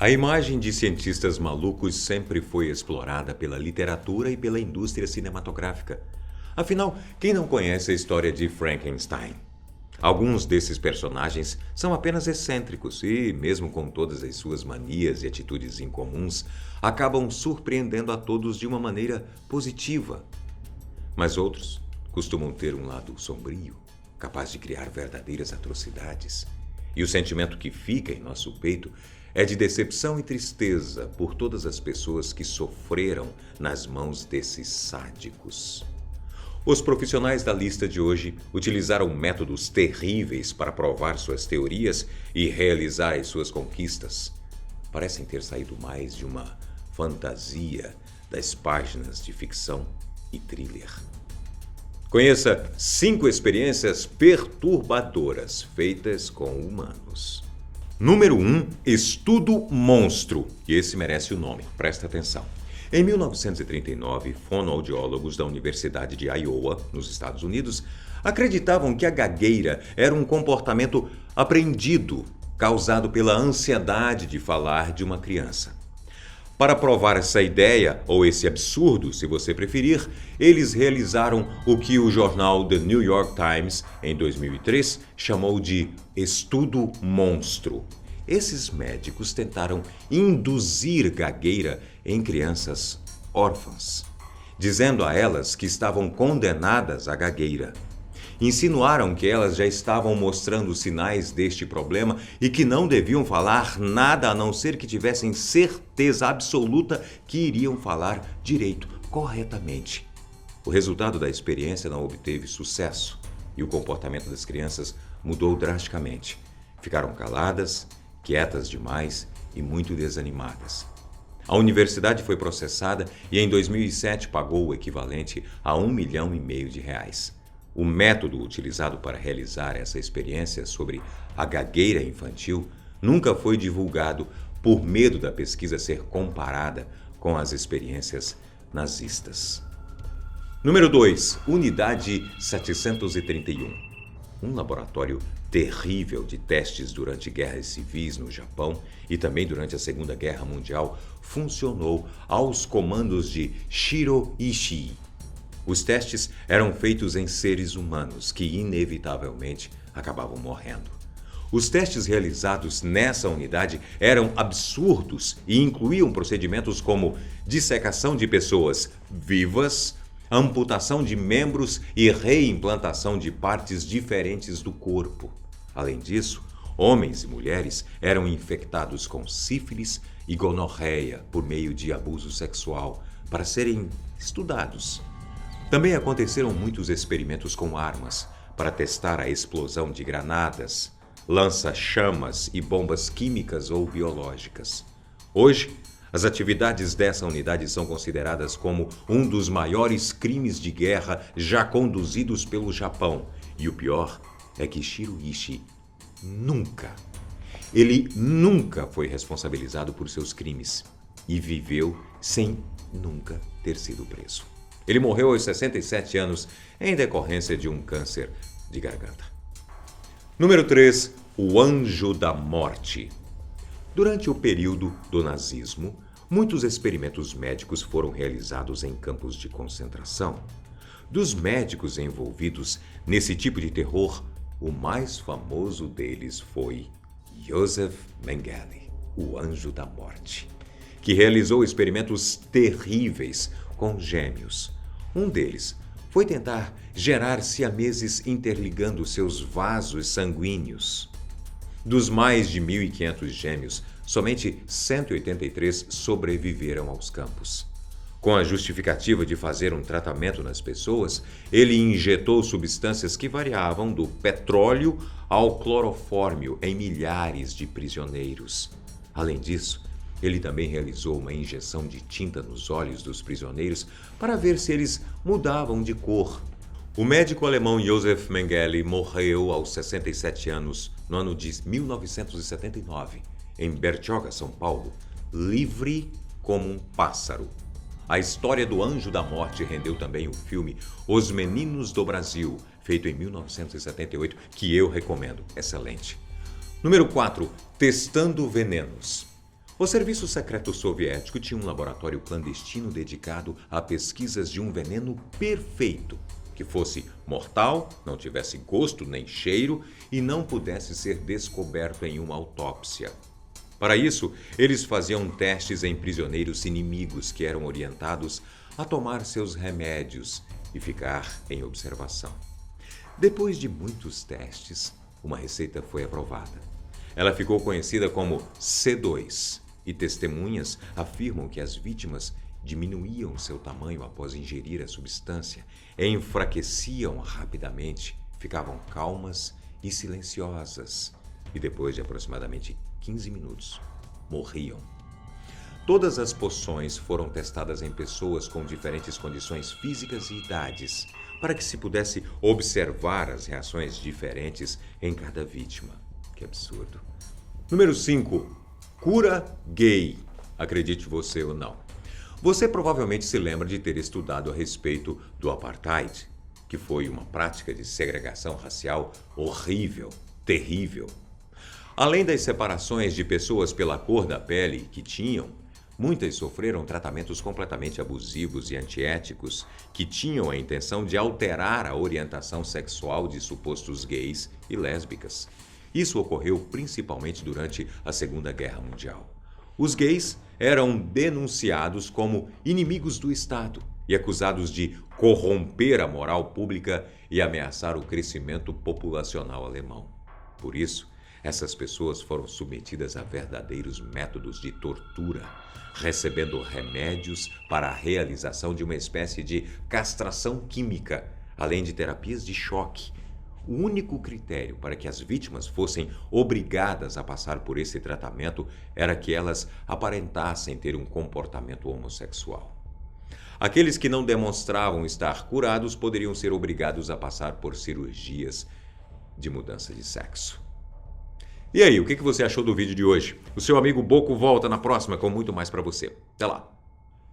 A imagem de cientistas malucos sempre foi explorada pela literatura e pela indústria cinematográfica. Afinal, quem não conhece a história de Frankenstein? Alguns desses personagens são apenas excêntricos e, mesmo com todas as suas manias e atitudes incomuns, acabam surpreendendo a todos de uma maneira positiva. Mas outros costumam ter um lado sombrio, capaz de criar verdadeiras atrocidades. E o sentimento que fica em nosso peito é de decepção e tristeza por todas as pessoas que sofreram nas mãos desses sádicos. Os profissionais da lista de hoje utilizaram métodos terríveis para provar suas teorias e realizar as suas conquistas. Parecem ter saído mais de uma fantasia das páginas de ficção e thriller. Conheça 5 experiências perturbadoras feitas com humanos. Número 1. Estudo Monstro. E esse merece o nome, presta atenção. Em 1939, fonoaudiólogos da Universidade de Iowa, nos Estados Unidos, acreditavam que a gagueira era um comportamento aprendido, causado pela ansiedade de falar de uma criança. Para provar essa ideia, ou esse absurdo, se você preferir, eles realizaram o que o jornal The New York Times, em 2003, chamou de Estudo Monstro. Esses médicos tentaram induzir gagueira em crianças órfãs, dizendo a elas que estavam condenadas à gagueira. Insinuaram que elas já estavam mostrando sinais deste problema e que não deviam falar nada a não ser que tivessem certeza absoluta que iriam falar direito, corretamente. O resultado da experiência não obteve sucesso e o comportamento das crianças mudou drasticamente. Ficaram caladas, quietas demais e muito desanimadas. A universidade foi processada e em 2007 pagou o equivalente a R$1,5 milhão de reais. O método utilizado para realizar essa experiência sobre a gagueira infantil nunca foi divulgado por medo da pesquisa ser comparada com as experiências nazistas. Número 2. Unidade 731. Um laboratório terrível de testes durante guerras civis no Japão e também durante a Segunda Guerra Mundial funcionou aos comandos de Shiro Ishii. Os testes eram feitos em seres humanos que, inevitavelmente, acabavam morrendo. Os testes realizados nessa unidade eram absurdos e incluíam procedimentos como dissecação de pessoas vivas, amputação de membros e reimplantação de partes diferentes do corpo. Além disso, homens e mulheres eram infectados com sífilis e gonorreia por meio de abuso sexual para serem estudados. Também aconteceram muitos experimentos com armas para testar a explosão de granadas, lança-chamas e bombas químicas ou biológicas. Hoje, as atividades dessa unidade são consideradas como um dos maiores crimes de guerra já conduzidos pelo Japão. E o pior é que Shiro Ishii nunca foi responsabilizado por seus crimes e viveu sem nunca ter sido preso. Ele morreu aos 67 anos em decorrência de um câncer de garganta. Número 3. O Anjo da Morte. Durante o período do nazismo, muitos experimentos médicos foram realizados em campos de concentração. Dos médicos envolvidos nesse tipo de terror, o mais famoso deles foi Joseph Mengele, o Anjo da Morte, que realizou experimentos terríveis com gêmeos. Um deles foi tentar gerar siameses interligando seus vasos sanguíneos. Dos mais de 1.500 gêmeos, somente 183 sobreviveram aos campos. Com a justificativa de fazer um tratamento nas pessoas, ele injetou substâncias que variavam do petróleo ao clorofórmio em milhares de prisioneiros. Além disso, ele também realizou uma injeção de tinta nos olhos dos prisioneiros para ver se eles mudavam de cor. O médico alemão Joseph Mengele morreu aos 67 anos no ano de 1979, em Bertioga, São Paulo, livre como um pássaro. A história do Anjo da Morte rendeu também o filme Os Meninos do Brasil, feito em 1978, que eu recomendo. Excelente. Número 4. Testando venenos. O serviço secreto soviético tinha um laboratório clandestino dedicado a pesquisas de um veneno perfeito, que fosse mortal, não tivesse gosto nem cheiro e não pudesse ser descoberto em uma autópsia. Para isso, eles faziam testes em prisioneiros inimigos que eram orientados a tomar seus remédios e ficar em observação. Depois de muitos testes, uma receita foi aprovada. Ela ficou conhecida como C2 e testemunhas afirmam que as vítimas diminuíam seu tamanho após ingerir a substância, enfraqueciam rapidamente, ficavam calmas e silenciosas e depois de aproximadamente 15 minutos, morriam. Todas as poções foram testadas em pessoas com diferentes condições físicas e idades, para que se pudesse observar as reações diferentes em cada vítima. Que absurdo. Número 5. Cura gay. Acredite você ou não. Você provavelmente se lembra de ter estudado a respeito do apartheid, que foi uma prática de segregação racial horrível, terrível. Além das separações de pessoas pela cor da pele que tinham, muitas sofreram tratamentos completamente abusivos e antiéticos que tinham a intenção de alterar a orientação sexual de supostos gays e lésbicas. Isso ocorreu principalmente durante a Segunda Guerra Mundial. Os gays eram denunciados como inimigos do Estado e acusados de corromper a moral pública e ameaçar o crescimento populacional alemão. Por isso, essas pessoas foram submetidas a verdadeiros métodos de tortura, recebendo remédios para a realização de uma espécie de castração química, além de terapias de choque. O único critério para que as vítimas fossem obrigadas a passar por esse tratamento era que elas aparentassem ter um comportamento homossexual. Aqueles que não demonstravam estar curados poderiam ser obrigados a passar por cirurgias de mudança de sexo. E aí, o que você achou do vídeo de hoje? O seu amigo Boco volta na próxima com muito mais para você. Até lá!